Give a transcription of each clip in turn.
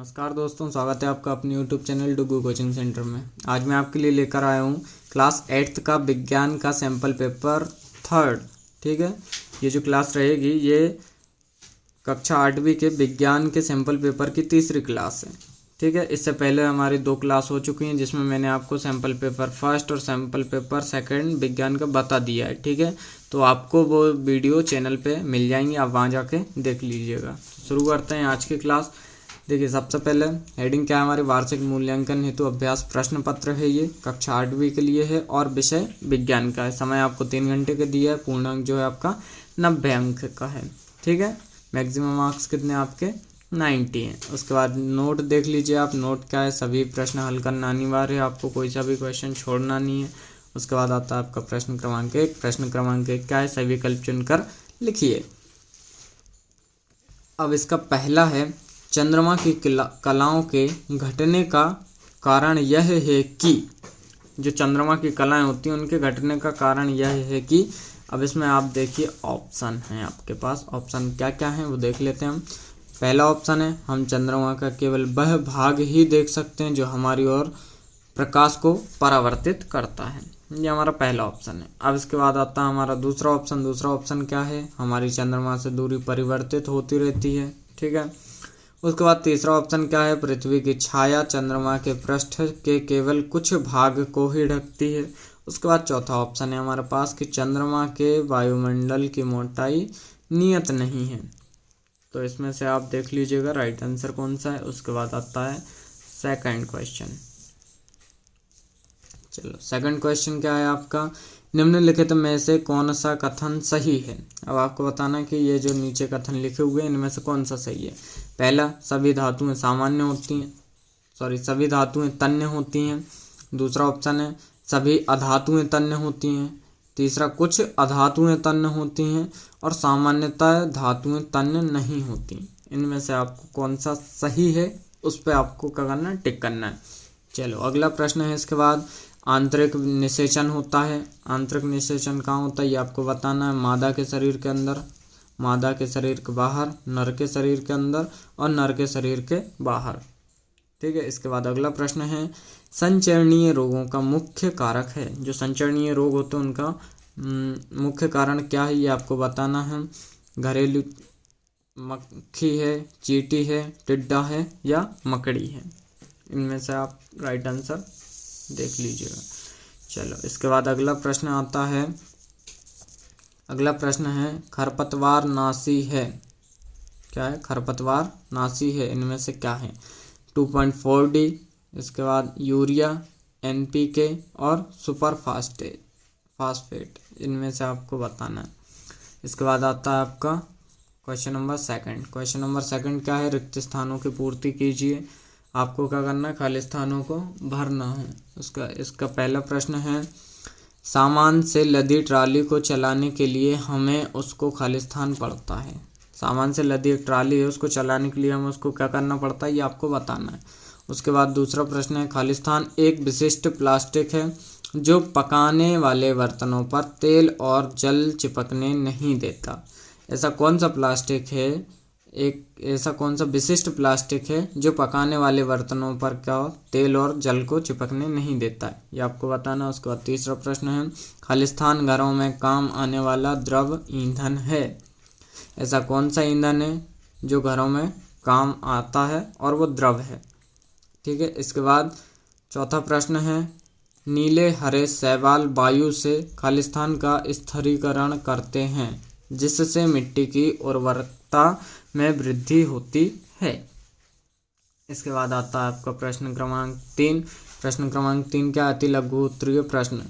नमस्कार दोस्तों, स्वागत है आपका अपने YouTube चैनल डुगू कोचिंग सेंटर में। आज मैं आपके लिए लेकर आया हूँ क्लास 8th का विज्ञान का सैम्पल पेपर 3rd। ठीक है, ये जो क्लास रहेगी ये कक्षा 8वीं के विज्ञान के सैम्पल पेपर की तीसरी क्लास है। ठीक है, इससे पहले हमारी 2 क्लास हो चुकी हैं जिसमें मैंने आपको सैम्पल पेपर 1st और सैम्पल पेपर 2nd विज्ञान का बता दिया है। ठीक है, तो आपको वो वीडियो चैनल पे मिल जाएंगी, आप वहाँ जाके देख लीजिएगा। शुरू करते हैं आज की क्लास। देखिए, सबसे पहले हेडिंग क्या है हमारी, वार्षिक मूल्यांकन हेतु अभ्यास प्रश्न पत्र है। ये कक्षा 8वीं के लिए है और विषय विज्ञान का है। समय आपको 3 घंटे का दिया है। पूर्णांक जो है आपका 90 अंक का है। ठीक है, मैक्सिमम मार्क्स कितने आपके 90 हैं। उसके बाद नोट देख लीजिए आप। नोट क्या है, सभी प्रश्न हल करना अनिवार्य है, आपको कोई सा भी क्वेश्चन छोड़ना नहीं है। उसके बाद आता है आपका प्रश्न क्रमांक 1। प्रश्न क्रमांक 1 क्या है, सही विकल्प चुनकर लिखिए। अब इसका पहला है, चंद्रमा की कलाओं के घटने का कारण यह है कि, जो चंद्रमा की कलाएं होती हैं उनके घटने का कारण यह है कि। अब इसमें आप देखिए ऑप्शन हैं आपके पास। ऑप्शन क्या क्या हैं वो देख लेते हैं हम। पहला ऑप्शन है, हम चंद्रमा का केवल वह भाग ही देख सकते हैं जो हमारी ओर प्रकाश को परावर्तित करता है। ये हमारा पहला ऑप्शन है। अब इसके बाद आता है हमारा दूसरा ऑप्शन। दूसरा ऑप्शन क्या है, हमारी चंद्रमा से दूरी परिवर्तित होती रहती है। ठीक है, उसके बाद तीसरा ऑप्शन क्या है, पृथ्वी की छाया चंद्रमा के पृष्ठ के केवल कुछ भाग को ही ढकती है। उसके बाद चौथा ऑप्शन है हमारे पास कि चंद्रमा के वायुमंडल की मोटाई नियत नहीं है। तो इसमें से आप देख लीजिएगा राइट आंसर कौन सा है। उसके बाद आता है सेकंड क्वेश्चन। चलो, सेकंड क्वेश्चन क्या है आपका, निम्नलिखित में से कौन सा कथन सही है। अब आपको बताना कि ये जो नीचे कथन लिखे हुए हैं इनमें से कौन सा सही है। पहला, सभी धातुएं सामान्य होती हैं, सभी धातुएं तन्य होती हैं। दूसरा ऑप्शन है, सभी अधातुएं तन्य होती हैं। तीसरा, कुछ अधातुएं तन्य होती हैं और सामान्यतः धातुएं तन्य नहीं होती। इनमें से आपको कौन सा सही है उस पर आपको क्या करना है, टिक करना है। चलो, अगला प्रश्न है इसके बाद, आंतरिक निषेचन होता है। आंतरिक निषेचन कहाँ होता है ये आपको बताना है। मादा के शरीर के अंदर, मादा के शरीर के बाहर, नर के शरीर के अंदर और नर के शरीर के बाहर। ठीक है, इसके बाद अगला प्रश्न है, संचरणीय रोगों का मुख्य कारक है। जो संचरणीय रोग होते हैं उनका मुख्य कारण क्या है ये आपको बताना है। घरेलू मक्खी है, चींटी है, टिड्डा है या मकड़ी है। इनमें से आप राइट आंसर देख लीजिएगा। चलो, इसके बाद अगला प्रश्न आता है। अगला प्रश्न है, खरपतवार नाशी है। क्या है, खरपतवार नाशी है। इनमें से क्या है, 2.4D, इसके बाद यूरिया, NPK और सुपर फास्फेट। इनमें से आपको बताना है। इसके बाद आता है आपका क्वेश्चन नंबर 2। क्वेश्चन नंबर 2 क्या है, रिक्त स्थानों की पूर्ति कीजिए। आपको क्या करना है, खाली स्थानों को भरना है। इसका पहला प्रश्न है, सामान से लदी ट्राली को चलाने के लिए हमें उसको खाली स्थान पड़ता है। सामान से लदी एक ट्राली है, उसको चलाने के लिए हमें उसको क्या करना पड़ता है ये आपको बताना है। उसके बाद दूसरा प्रश्न है, खाली स्थान एक विशिष्ट प्लास्टिक है जो पकाने वाले बर्तनों पर तेल और जल चिपकने नहीं देता। ऐसा कौन सा प्लास्टिक है, ऐसा कौन सा विशिष्ट प्लास्टिक है जो पकाने वाले बर्तनों पर क्या तेल और जल को चिपकने नहीं देता है, ये आपको बताना। उसके बाद तीसरा प्रश्न है, खालिस्तान घरों में काम आने वाला द्रव ईंधन है। ऐसा कौन सा ईंधन है जो घरों में काम आता है और वो द्रव है। ठीक है, इसके बाद चौथा प्रश्न है, नीले हरे शैवाल वायु से खालिस्तान का स्थिरीकरण करते हैं जिससे मिट्टी की उर्वरकता में वृद्धि होती है। इसके बाद आता है आपका प्रश्न क्रमांक 3। प्रश्न क्रमांक 3 क्या, अति लघु उत्तरीय प्रश्न।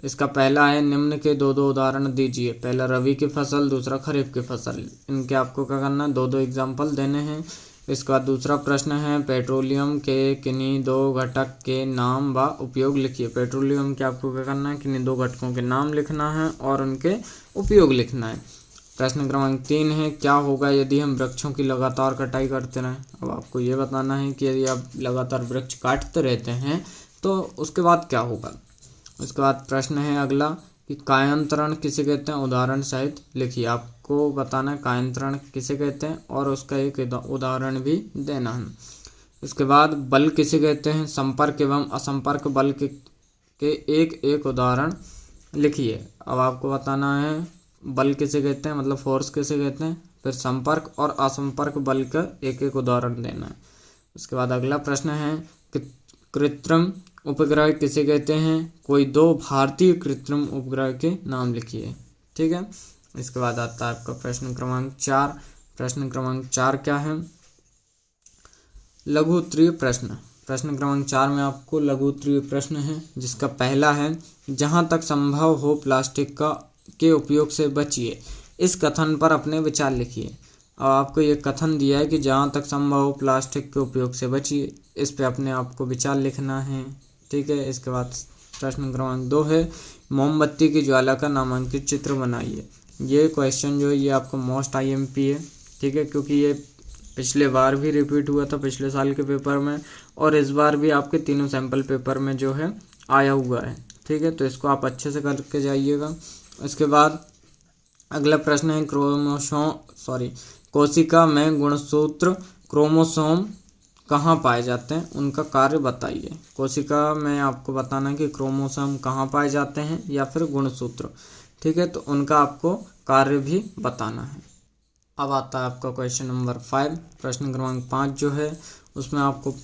इसका पहला है, निम्न के 2 उदाहरण दीजिए। पहला रबी की फसल, दूसरा खरीफ की फसल। इनके आपको क्या करना है, 2 एग्जाम्पल देने हैं। इसके बाद दूसरा प्रश्न है, पेट्रोलियम के किन्हीं 2 घटक के नाम व उपयोग लिखिए। पेट्रोलियम के आपको क्या करना है, किन्हीं 2 घटकों के नाम लिखना है और उनके उपयोग लिखना है। प्रश्न क्रमांक 3 है, क्या होगा यदि हम वृक्षों की लगातार कटाई करते रहें। अब आपको ये बताना है कि यदि आप लगातार वृक्ष काटते रहते हैं तो उसके बाद क्या होगा। उसके बाद प्रश्न है अगला कि कायांतरण किसे कहते हैं, उदाहरण सहित लिखिए। आपको बताना है कायांतरण किसे कहते हैं और उसका एक उदाहरण भी देना है। इसके बाद बल किसे कहते हैं, संपर्क एवं असंपर्क बल के एक एक उदाहरण लिखिए। अब आपको बताना है बल किसे कहते हैं, मतलब फोर्स किसे कहते हैं, फिर संपर्क और असंपर्क बल का एक एक उदाहरण देना है। उसके बाद अगला प्रश्न है कृत्रिम उपग्रह किसे कहते हैं, कोई दो भारतीय कृत्रिम उपग्रह के नाम लिखिए। ठीक है, इसके बाद आता है आपका प्रश्न क्रमांक 4। प्रश्न क्रमांक 4 क्या है, लघु उत्तरीय प्रश्न। प्रश्न क्रमांक 4 में आपको लघु उत्तरीय प्रश्न है, जिसका पहला है जहां तक संभव हो प्लास्टिक के उपयोग से बचिए। इस कथन पर अपने विचार लिखिए। अब आपको ये कथन दिया है कि जहां तक संभव हो प्लास्टिक के उपयोग से बचिए, इस पे अपने आपको विचार लिखना है। ठीक है, इसके बाद प्रश्न क्रमांक 2 है मोमबत्ती की ज्वाला का नामांकित चित्र बनाइए। ये क्वेश्चन जो है ये आपको मोस्ट IMP है। ठीक है, क्योंकि ये पिछले बार भी रिपीट हुआ था पिछले साल के पेपर में, और इस बार भी आपके तीनों सैंपल पेपर में जो है आया हुआ है। ठीक है, तो इसको आप अच्छे से करके जाइएगा। इसके बाद अगला प्रश्न है कोशिका में गुणसूत्र क्रोमोसोम कहाँ पाए जाते हैं, उनका कार्य बताइए। कोशिका में आपको बताना है कि क्रोमोसोम कहाँ पाए जाते हैं या फिर गुणसूत्र। ठीक है, तो उनका आपको कार्य भी बताना है। अब आता है आपका क्वेश्चन नंबर 5। प्रश्न क्रमांक 5 जो है उसमें आपको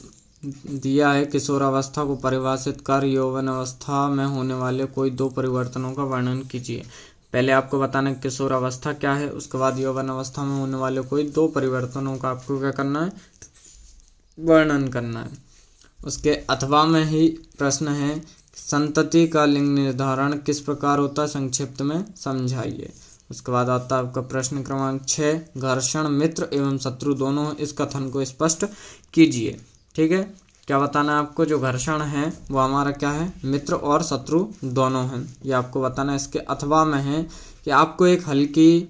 दिया है किशोरावस्था को परिभाषित कर यौवन अवस्था में होने वाले कोई दो परिवर्तनों का वर्णन कीजिए। पहले आपको बताना है किशोरावस्था क्या है, उसके बाद यौवन अवस्था में होने वाले कोई दो परिवर्तनों का आपको क्या करना है, वर्णन करना है। उसके अथवा में ही प्रश्न है संतति का लिंग निर्धारण किस प्रकार होता है, संक्षिप्त में समझाइए। उसके बाद आता है आपका प्रश्न क्रमांक 6 घर्षण मित्र एवं शत्रु दोनों, इस कथन को स्पष्ट कीजिए। ठीक है, क्या बताना है आपको, जो घर्षण है वो हमारा क्या है, मित्र और शत्रु दोनों हैं, ये आपको बताना है। इसके अथवा में है कि आपको एक हल्की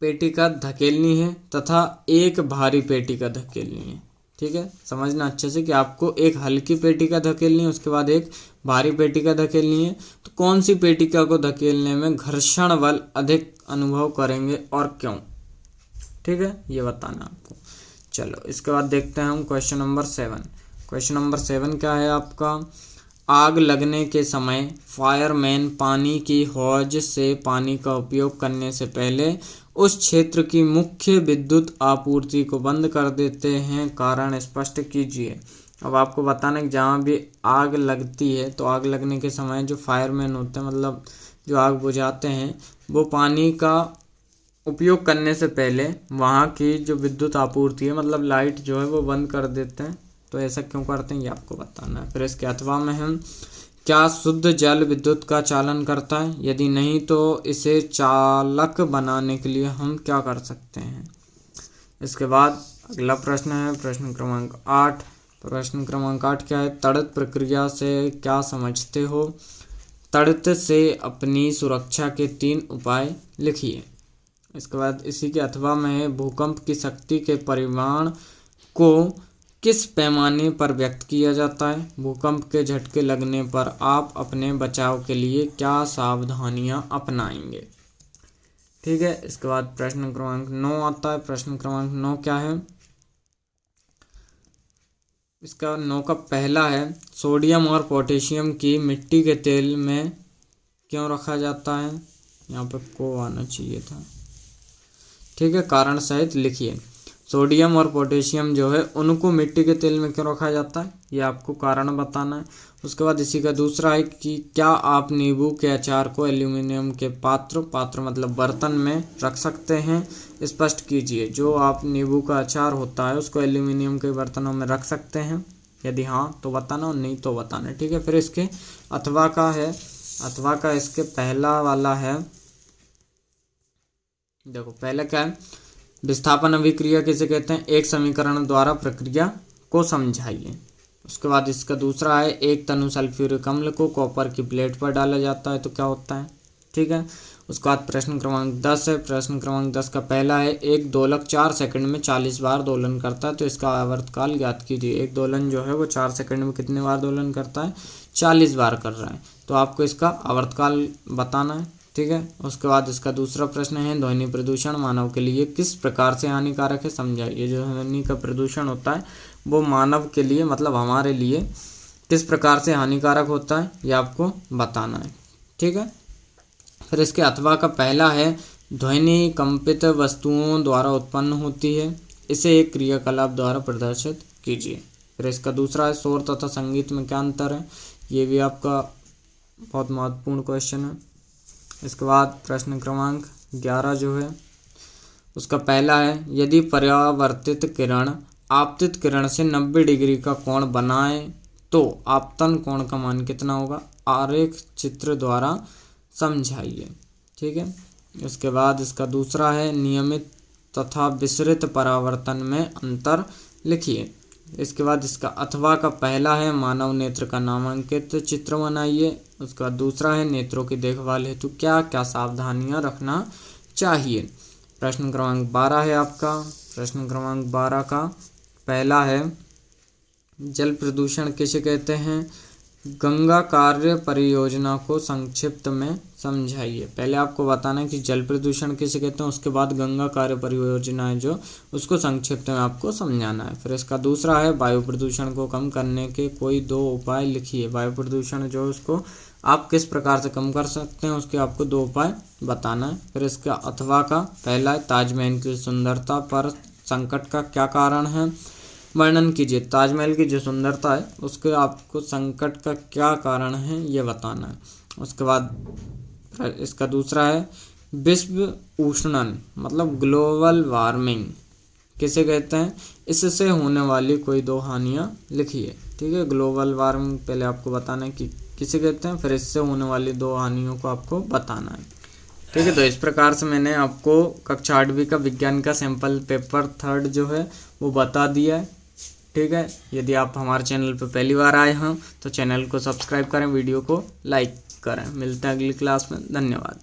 पेटिका धकेलनी है तथा एक भारी पेटिका धकेलनी है। ठीक है, समझना अच्छे से कि आपको एक हल्की पेटिका धकेलनी है, उसके बाद एक भारी पेटिका धकेलनी है। तो कौन सी पेटिका को धकेलने में घर्षण बल अधिक अनुभव करेंगे और क्यों। ठीक है, ये बताना आपको। चलो इसके बाद देखते हैं हम क्वेश्चन नंबर 7। क्वेश्चन नंबर 7 क्या है आपका, आग लगने के समय फायरमैन पानी की हौज से पानी का उपयोग करने से पहले उस क्षेत्र की मुख्य विद्युत आपूर्ति को बंद कर देते हैं, कारण स्पष्ट कीजिए। अब आपको बताना कि जहाँ भी आग लगती है तो आग लगने के समय जो फायरमैन होते हैं, मतलब जो आग बुझाते हैं, वो पानी का उपयोग करने से पहले वहाँ की जो विद्युत आपूर्ति है, मतलब लाइट जो है वो बंद कर देते हैं। तो ऐसा क्यों करते हैं ये आपको बताना है। फिर इसके अथवा में हम क्या शुद्ध जल विद्युत का चालन करता है, यदि नहीं तो इसे चालक बनाने के लिए हम क्या कर सकते हैं। इसके बाद अगला प्रश्न है प्रश्न क्रमांक 8। प्रश्न क्रमांक 8 क्या है, तड़ित प्रक्रिया से क्या समझते हो, तड़ित से अपनी सुरक्षा के 3 उपाय लिखिए। इसके बाद इसी के अथवा में भूकंप की शक्ति के परिमाण को किस पैमाने पर व्यक्त किया जाता है, भूकंप के झटके लगने पर आप अपने बचाव के लिए क्या सावधानियां अपनाएंगे। ठीक है, इसके बाद प्रश्न क्रमांक 9 आता है। प्रश्न क्रमांक 9 क्या है, इसका 9 का पहला है सोडियम और पोटेशियम की मिट्टी के तेल में क्यों रखा जाता है, यहाँ पे को आना चाहिए था। ठीक है, कारण सहित लिखिए। सोडियम और पोटेशियम जो है उनको मिट्टी के तेल में क्यों रखा जाता है, ये आपको कारण बताना है। उसके बाद इसी का दूसरा है कि क्या आप नींबू के अचार को एल्यूमिनियम के पात्र मतलब बर्तन में रख सकते हैं, स्पष्ट कीजिए। जो आप नींबू का अचार होता है उसको एल्यूमिनियम के बर्तनों में रख सकते हैं, यदि हाँ तो बताना और नहीं तो बताना। ठीक है, फिर इसके अथवा का है, अथवा का इसके पहला वाला है, देखो पहले क्या है, विस्थापन अभिक्रिया किसे कहते हैं, एक समीकरण द्वारा प्रक्रिया को समझाइए। उसके बाद इसका दूसरा है एक तनु सल्फ्यूरिक अम्ल को कॉपर की प्लेट पर डाला जाता है तो क्या होता है। ठीक है, उसके बाद प्रश्न क्रमांक 10 है। प्रश्न क्रमांक 10 का पहला है एक दोलक 4 सेकंड में 40 बार दोलन करता है तो इसका आवर्तकाल ज्ञात कीजिए। एक दोलन जो है वो 4 सेकंड में कितने बार दोलन करता है, 40 बार कर रहा है, तो आपको इसका आवर्तकाल बताना है। ठीक है। उसके बाद इसका दूसरा प्रश्न है, ध्वनि प्रदूषण मानव के लिए किस प्रकार से हानिकारक है, समझाइए। जो ध्वनि का प्रदूषण होता है वो मानव के लिए मतलब हमारे लिए किस प्रकार से हानिकारक होता है ये आपको बताना है, ठीक है। फिर इसके अथवा का पहला है, ध्वनि कंपित वस्तुओं द्वारा उत्पन्न होती है, इसे एक क्रियाकलाप द्वारा प्रदर्शित कीजिए। फिर इसका दूसरा है, शोर तथा संगीत में क्या अंतर है, ये भी आपका बहुत महत्वपूर्ण क्वेश्चन है। इसके बाद प्रश्न क्रमांक 11 जो है उसका पहला है, यदि परावर्तित किरण आपतित किरण से 90 डिग्री का कोण बनाए तो आपतन कोण का मान कितना होगा, आरेख चित्र द्वारा समझाइए, ठीक है। इसके बाद इसका दूसरा है, नियमित तथा विसरित परावर्तन में अंतर लिखिए। इसके बाद इसका अथवा का पहला है, मानव नेत्र का नामांकित चित्र बनाइए। उसका दूसरा है, नेत्रों की देखभाल हेतु क्या क्या सावधानियां रखना चाहिए। प्रश्न क्रमांक 12 है आपका। प्रश्न क्रमांक 12 का पहला है, जल प्रदूषण किसे कहते हैं, गंगा कार्य परियोजना को संक्षिप्त में समझाइए। पहले आपको बताना है कि जल प्रदूषण किसे कहते हैं, उसके बाद गंगा कार्य परियोजना है जो उसको संक्षिप्त में आपको समझाना है। फिर इसका दूसरा है, वायु प्रदूषण को कम करने के कोई 2 उपाय लिखिए। वायु प्रदूषण जो उसको आप किस प्रकार से कम कर सकते हैं उसके आपको 2 उपाय बताना है। फिर इसका अथवा का पहला है, ताजमहल की सुंदरता पर संकट का क्या कारण है, वर्णन कीजिए। ताजमहल की जो सुंदरता है उसके आपको संकट का क्या कारण है ये बताना है। उसके बाद इसका दूसरा है, विश्व उष्णन मतलब ग्लोबल वार्मिंग किसे कहते हैं, इससे होने वाली कोई 2 हानियां लिखिए, ठीक है। ग्लोबल वार्मिंग पहले आपको बताना है कि किसे कहते हैं, फिर इससे होने वाली 2 हानियों को आपको बताना है, ठीक है। तो इस प्रकार से मैंने आपको कक्षा 8वीं का विज्ञान का सैंपल पेपर 3 जो है वो बता दिया है, ठीक है। यदि आप हमारे चैनल पर पहली बार आए हैं तो चैनल को सब्सक्राइब करें, वीडियो को लाइक करें। मिलते हैं अगली क्लास में, धन्यवाद।